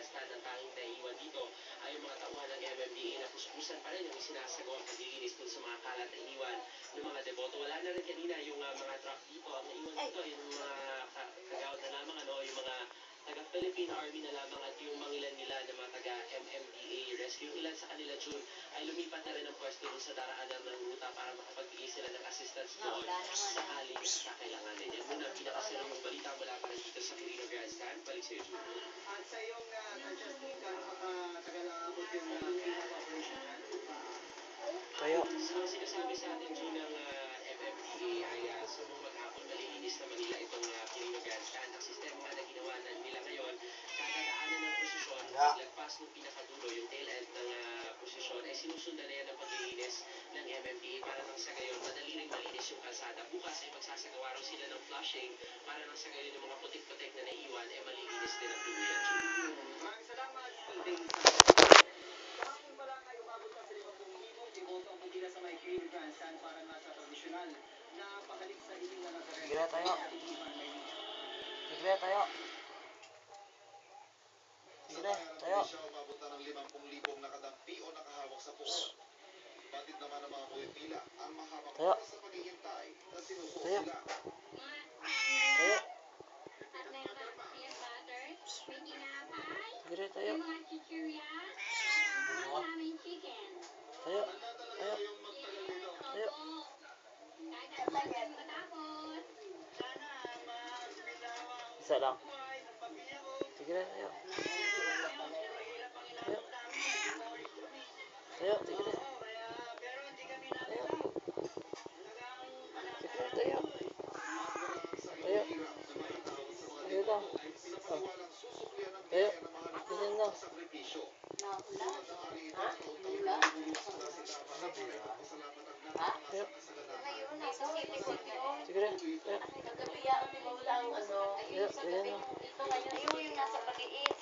Grandstand, ang tanging naiiwan dito ay yung mga tauhan ng MMDA na puspusan pa rin yung isinasagawa ang paglilinis dun sa mga kalat na iniwan ng mga deboto. Wala na rin kanina yung mga truck dito. Ang naiwan dito yung mga kagawad na lamang, yung mga taga-Philippine Army na lamang at yung mangilan nila na mga taga-MMDA Rescue. Ilan sa kanila, June, ay lumipat na rin ang pwesto dun sa daraanan ng ruta para makapagbigay sila ng assistance doon sakaling kakailanganin. Yan muna ang pinakasalong balita mula para dito sa Quirino Grandstand. Balik sa iyo, June. At sa iyong adjusting, gano'ng tagal aabot yung cleanup operation yan? Tayo. So, sinasabi sa atin, June, ng MMDA ay sa buong maghapon malilinis naman nila itong Quirino Grandstand. Ang sistema na ginawa na nila ngayon, kakadaanan ng posisyon, paglagpas ng pinakadulo, yung tail end ng posisyon, ay sinusundan na yan ang paglilinis ng MMDA para nang sa gayon, madali rin malinis yung kalsada. Bukas ay magsasagawa raw sila ng flushing para nang sa gayon yung mga putik-putik na naiwan ay malilinis din ang tuluyan. Maraming salamat, Steven. Kahapon pa lang ay umabot na sa 50,000 deboto ang pagkila sa may Quirino Grandstand para nga sa tradisyonal na pahalik sa iling na Nazareno. Sige tayo. Sige tayo. Sige na, tayo. Siya umabot na ng 50,000 nakadampi o nakahawak sa puot. Batid naman ang mga pumipila ang mahabang oras sa paghihintay na sinusuot sila. Tayo. Sige tayo. Tayo. Tayo. Tayo. Isa lang. Sige na, tayo. Tayo. Tayo, sige na. Tayo. Sige na, tayo. Tayo. Tayo lang. Tayo. Ganyan lang. Tayo. Sige na. Tayo. Tayo, ganyan lang.